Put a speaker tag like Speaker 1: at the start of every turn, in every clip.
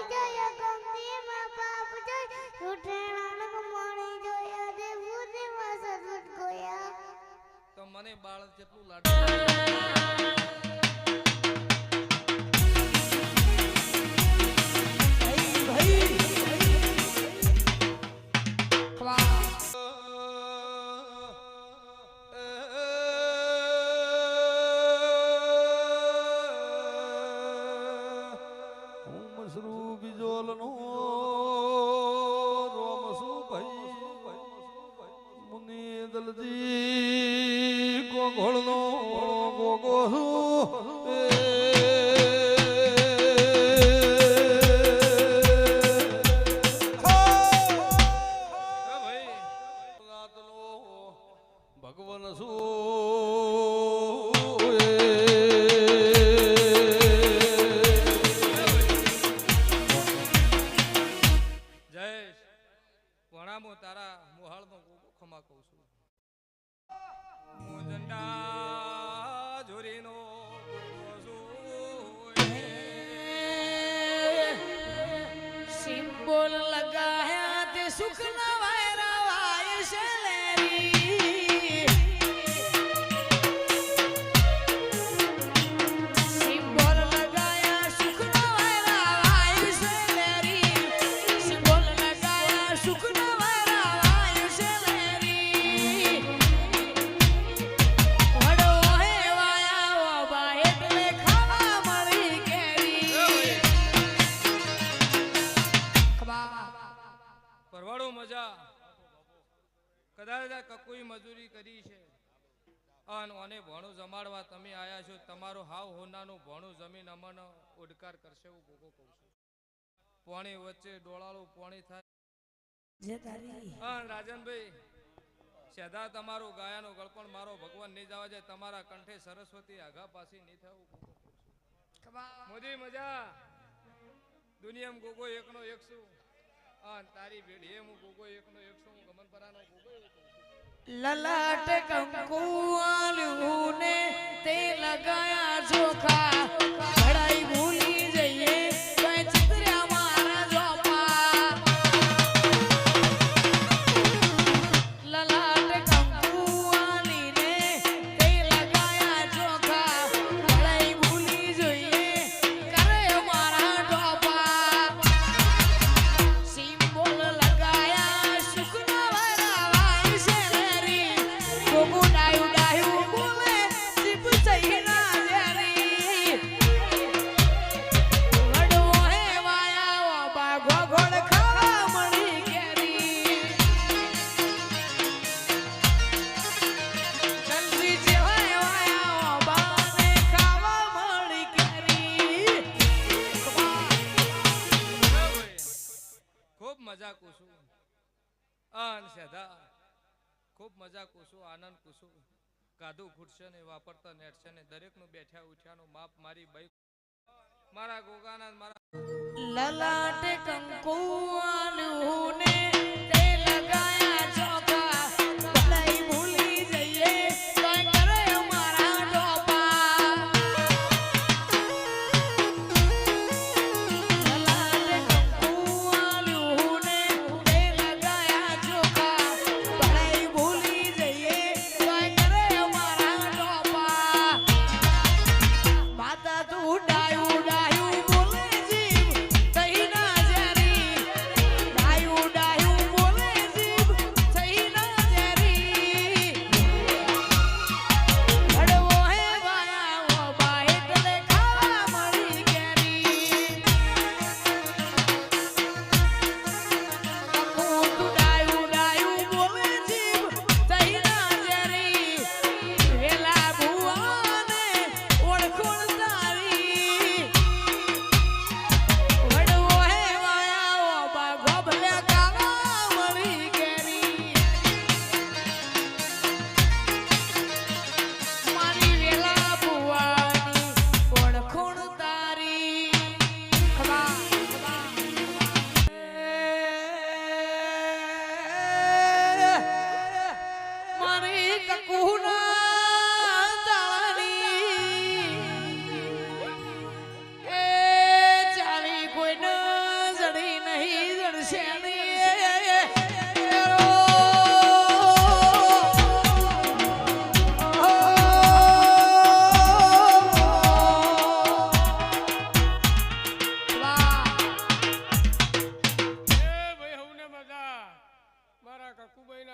Speaker 1: જોયો ગમતી માં બાપ જોઈ ઉઠેણાનો મોણી જોયા દે ભૂરી માં સસુટ ગોયા
Speaker 2: તો મને બાળ જેટલું લાડ
Speaker 3: ઘોળનો ગોગો ભગવાન શું
Speaker 2: જયેશ વણામો તારા મોહાળનો ગોગો ખમા કહું છું મુજંડા જોરીનો
Speaker 4: સિમ્બોલ લગાયા તે સુખના વાયરા વાય છે લેરી સિમ્બોલ લગાયા સુખના વાયરા વાય છે લેરી સિમ્બોલ લગાયા સુખના વાયરા વાય છે લેરી વડો હે વાયા ઓ બા એટલે ખાવા મળી કેરી
Speaker 2: પરવાડો મજા કદાચ કકુઈ મજૂરી કરી છે અને ભણું જમાડવા તમે આયા છો તમારો હાવ હોનાનું ભણું જમીન અમને ઉડકાર કરશે એવું ભોગો કહું છું પાણી વચ્ચે ડોળાળું પાણી થાય રાજનભાઈ સદા તમારું ગાયાનું ગળપણ મારો ભગવાન નહીં જવા જાય તમારા કંઠે સરસ્વતી આઘા પાછી નહીં થવું મોદી મજા દુનિયામાં ગોગો એકનો એક છું તારી ભેડી હું ગોગો એકનો એક છું હું ગમનપરાનો ગોગો
Speaker 4: લલાટ કંકુ આલ્યું ને તે લગાયા ચોખા ભડાઈ ભૂલી જઈએ કઈ ચિત્ર્યા મારા જોપા લલાટ કંકુ આલીને તે લગાયા ચોખા ભડાઈ ભૂલી જઈએ કરે મારા જોપા સિમ્બોલ લગાયા સુખના વાયરા વાય છે લેરી ગોગો ડાયું ડાયું બોલે જીપ સહીના જેરી વડો હે વાયા ઓ બા ગોગોળ ખાવા મળી કેરી જલ્દી જેવાય વાયા ઓ બાને ખાવા મળી કેરી
Speaker 2: ખૂબ મજા કુસુ આન સદા ખૂબ મજા કુસુ આનંદ કુસુ કાધું ખૂટશે ને વાપરતા નેટશે ને દરેકનું બેઠ્યા ઉઠ્યાનું માપ મારી બાઈ મારા ગોગાના મારા
Speaker 4: લલાટ કંકુ આલ્યું ને તે લગાયા ચોખા ભલાઈ ભૂલી જઈએ કઈ કરે મારા ડોપા લલાટ કંકુ આલ્યું ને તે લગાયા ચોખા ભલાઈ ભૂલી જઈએ કઈ કરે મારા ડોપા માતા તું ડાયું ડાયું બોલે જીવ તઈ ના જરી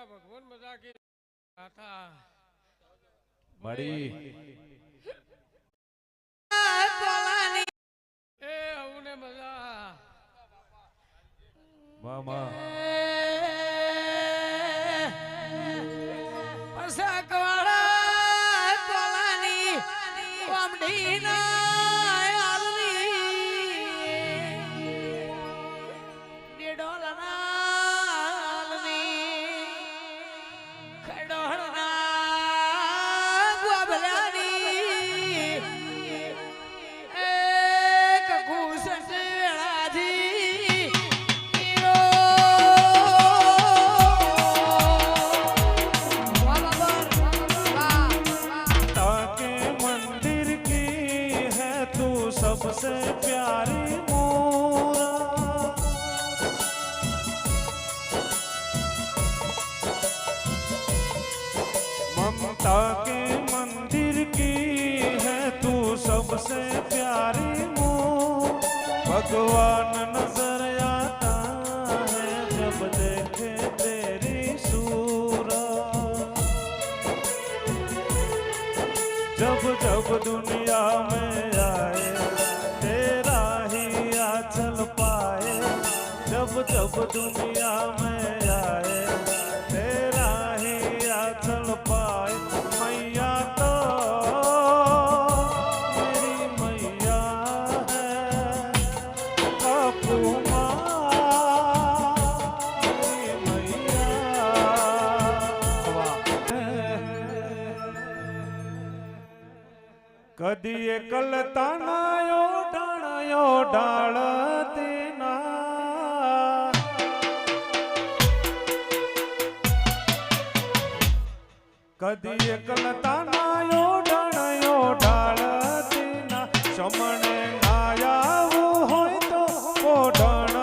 Speaker 3: ભગવાન મજા કે મળી એ હું ને મજા મામા सबसे प्यारी मोरा ममता के मंदिर की है तू सबसे प्यारी मोर भगवान नजर आता है जब देखे तेरी सूरत जब जब दुनिया में आए जब दुनिया में आए तेरा ही आंचल पाए मैया तो मेरी मैया है बापू माँ मेरी मैया कदी कलता नायो डाल तेना कदी एकलता नायो डाळ तेना शमणे नायावो होय तो ओढण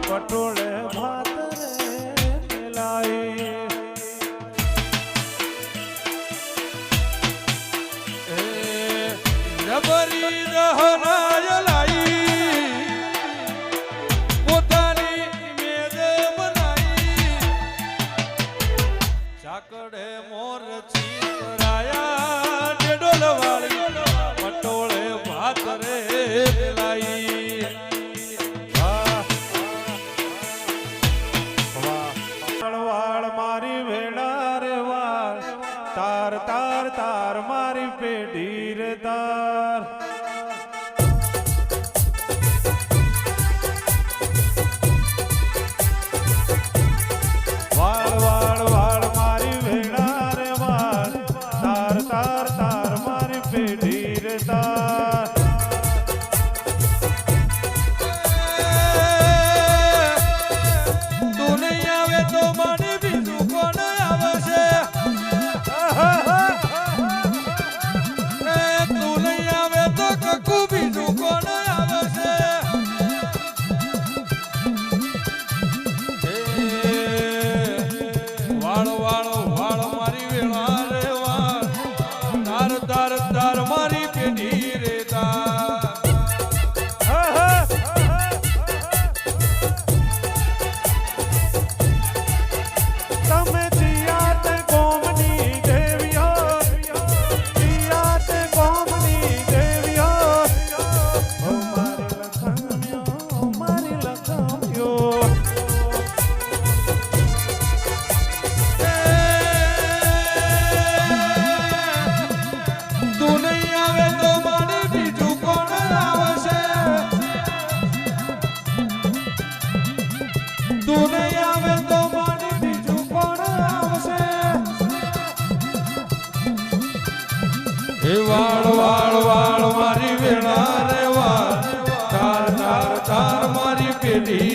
Speaker 3: पटोळे भात रे मिलाई जबरी रहनाय लाई પોતાની મેદ બનાઈ ચાકડે મોર ચીતરાયા ડેડોલ વાળી પટોળે ભાત રે લાઈ વાળ મારી વેડા રે વાળ તાર તાર તાર મારી પેઢી રે તાર વાળ વાળ વાળ મારી વેડા રે વાળ તાર તાર તાર મારી પેઢી રે તાર તું નહીં આવે તો મને બીજું કોણ આવશે તું નહીં આવે તો કકુ બીજું કોણ આવશે વાળ વાળ વાળ મારી વેળા રે વાળ તાર તાર તાર મારી પેઢી રે તાર તમે જીયા તે કોમની દેવીઓ જીયા તે કોમની દેવીઓ ઓ મારી લખમ્યો તું નહીં આવે તો મને બીજું કોણ આવશે તું નહીં આવે તો મને બીજું કોણ આવશે એ વાળ વાળ વાળ મારી વેળા રે વાળ તાર તાર તાર મારી પેઢી